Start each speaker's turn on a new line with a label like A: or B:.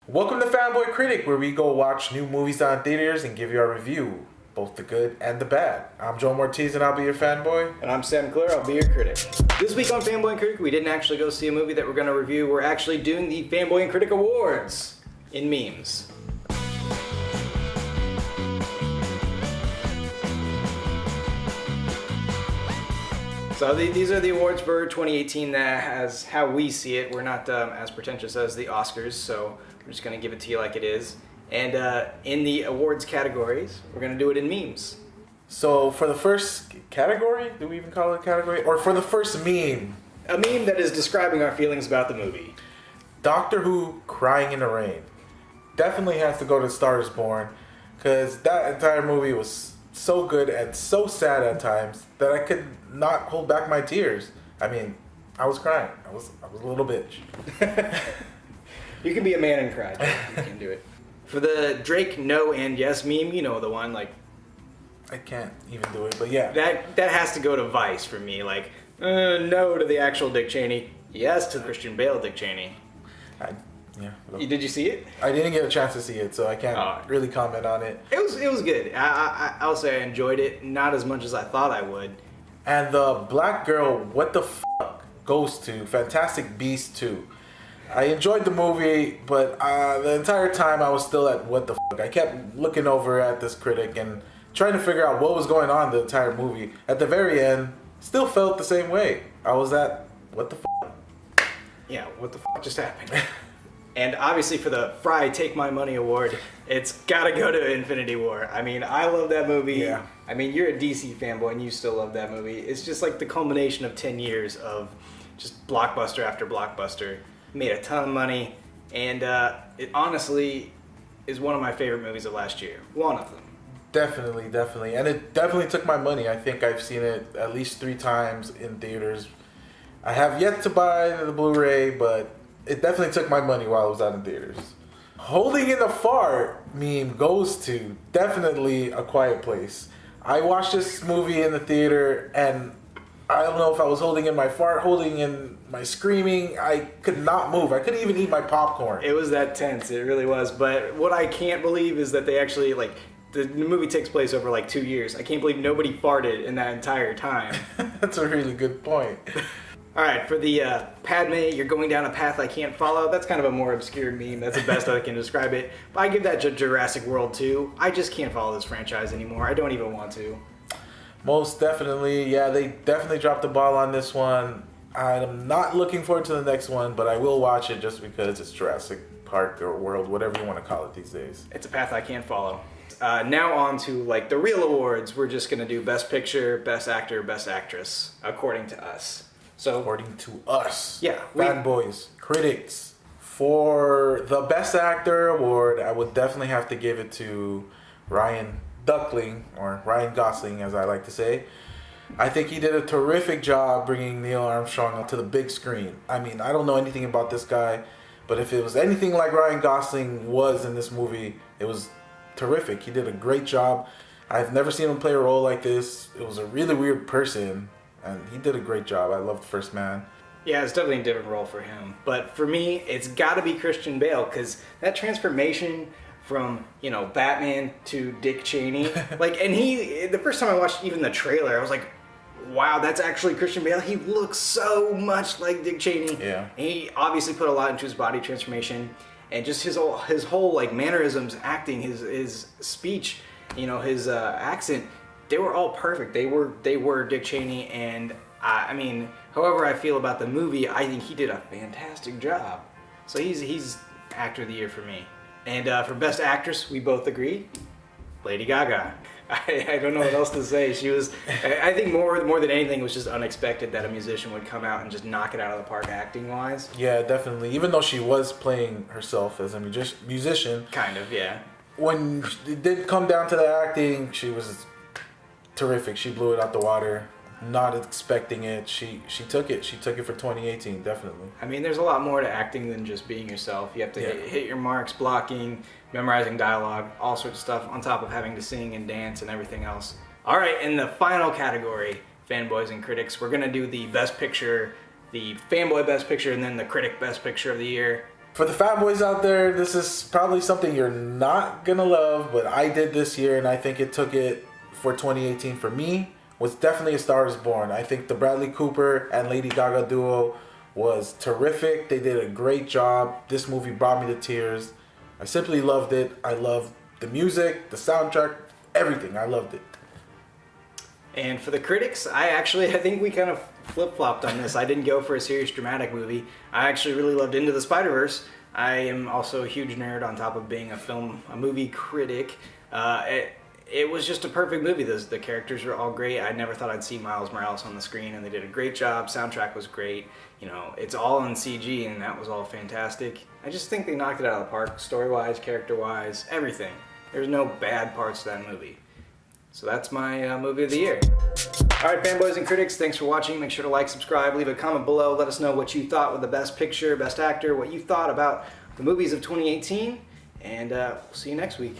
A: Welcome to Fanboy Critic, where we go watch new movies on theaters and give you our review, both the good and the bad. I'm Joe Mortiz and I'll be your fanboy.
B: And I'm Sam Clare, I'll be your critic. This week on Fanboy and Critic, we didn't actually go see a movie that we're going to review. We're actually doing the Fanboy and Critic Awards in memes. So these are the awards for 2018 that has how we see it. We're not as pretentious as the Oscars, so we're just going to give it to you like it is. And in the awards categories, we're going to do it in memes.
A: So for the first category, do we even call it a category? Or for the first meme?
B: A meme that is describing our feelings about the movie.
A: Doctor Who Crying in the Rain. Definitely has to go to Star is Born, because that entire movie was so good and so sad at times that I could not hold back my tears. I mean, I was crying. I was a little bitch.
B: You can be a man and cry. You can do it. For the Drake no and yes meme, you know the one, like...
A: I can't even do it, but yeah.
B: That has to go to Vice for me. Like, no to the actual Dick Cheney, yes to Christian Bale Dick Cheney.
A: Yeah.
B: Did you see it?
A: I didn't get a chance to see it, so I can't really comment on it.
B: It was good. I'll say I enjoyed it, not as much as I thought I would.
A: And the black girl, what the fuck, goes to Fantastic Beasts 2. I enjoyed the movie, but the entire time I was still at what the fuck. I kept looking over at this critic and trying to figure out what was going on the entire movie. At the very end, still felt the same way. I was at, what the fuck?
B: Yeah, what the fuck just happened? And obviously for the Fry Take My Money Award, it's gotta go to Infinity War. I mean, I love that movie.
A: Yeah.
B: I mean, you're a DC fanboy and you still love that movie. It's just like the culmination of 10 years of just blockbuster after blockbuster. Made a ton of money, and it honestly is one of my favorite movies of last year. One of them.
A: Definitely. And it definitely took my money. I think I've seen it at least 3 times in theaters. I have yet to buy the Blu-ray, but it definitely took my money while I was out in theaters. Holding in a fart meme goes to definitely A Quiet Place. I watched this movie in the theater, and I don't know if I was holding in my fart, holding in my screaming. I could not move. I couldn't even eat my popcorn.
B: It was that tense. It really was. But what I can't believe is that they actually, like, the movie takes place over like 2 years. I can't believe nobody farted in that entire time.
A: That's a really good point.
B: All right, for the Padme, you're going down a path I can't follow. That's kind of a more obscure meme. That's the best I can describe it. But I give that to Jurassic World 2. I just can't follow this franchise anymore. I don't even want to.
A: Most definitely. Yeah, they definitely dropped the ball on this one. I'm not looking forward to the next one, but I will watch it just because it's Jurassic Park or World, whatever you want to call it these days.
B: It's a path I can't follow. Now on to like the real awards. We're just going to do Best Picture, Best Actor, Best Actress, according to us. So,
A: according to us,
B: yeah,
A: fanboys, critics, for the Best Actor award, I would definitely have to give it to Ryan Duckling, or Ryan Gosling, as I like to say. I think he did a terrific job bringing Neil Armstrong to the big screen. I mean, I don't know anything about this guy, but if it was anything like Ryan Gosling was in this movie, it was terrific. He did a great job. I've never seen him play a role like this. It was a really weird person. And he did a great job. I loved First Man.
B: Yeah, it's definitely a different role for him. But for me, it's got to be Christian Bale, because that transformation from, you know, Batman to Dick Cheney, like, and the first time I watched even the trailer, I was like, wow, that's actually Christian Bale. He looks so much like Dick Cheney.
A: Yeah.
B: And he obviously put a lot into his body transformation, and just his whole like mannerisms, acting, his speech, you know, his accent. They were all perfect. They were Dick Cheney, and I mean, however I feel about the movie, I think he did a fantastic job. So he's Actor of the Year for me. And for Best Actress, we both agree, Lady Gaga. I don't know what else to say. She was, I think more than anything, it was just unexpected that a musician would come out and just knock it out of the park acting wise.
A: Yeah, definitely. Even though she was playing herself as a musician.
B: Kind of, yeah.
A: When it did come down to the acting, she was terrific. She blew it out the water. Not expecting it. She took it. She took it for 2018, definitely.
B: I mean, there's a lot more to acting than just being yourself. You have to hit your marks, blocking, memorizing dialogue, all sorts of stuff, on top of having to sing and dance and everything else. All right, in the final category, Fanboys and Critics, we're going to do the Best Picture, the Fanboy Best Picture, and then the Critic Best Picture of the Year.
A: For the fanboys out there, this is probably something you're not gonna love, but I did this year, and I think it took it for 2018 for me. Was definitely A Star Is Born. I think the Bradley Cooper and Lady Gaga duo was terrific. They did a great job. This movie brought me to tears. I simply loved it. I loved the music, the soundtrack, everything. I loved it.
B: And for the critics, I think we kind of flip-flopped on this. I didn't go for a serious dramatic movie. I actually really loved Into the Spider-Verse. I am also a huge nerd on top of being a movie critic. It was just a perfect movie. The characters were all great. I never thought I'd see Miles Morales on the screen, and they did a great job. Soundtrack was great. You know, it's all in CG, and that was all fantastic. I just think they knocked it out of the park, story-wise, character-wise, everything. There's no bad parts to that movie. So that's my movie of the year. All right, fanboys and critics, thanks for watching. Make sure to like, subscribe, leave a comment below. Let us know what you thought with the best picture, best actor, what you thought about the movies of 2018. And we'll see you next week.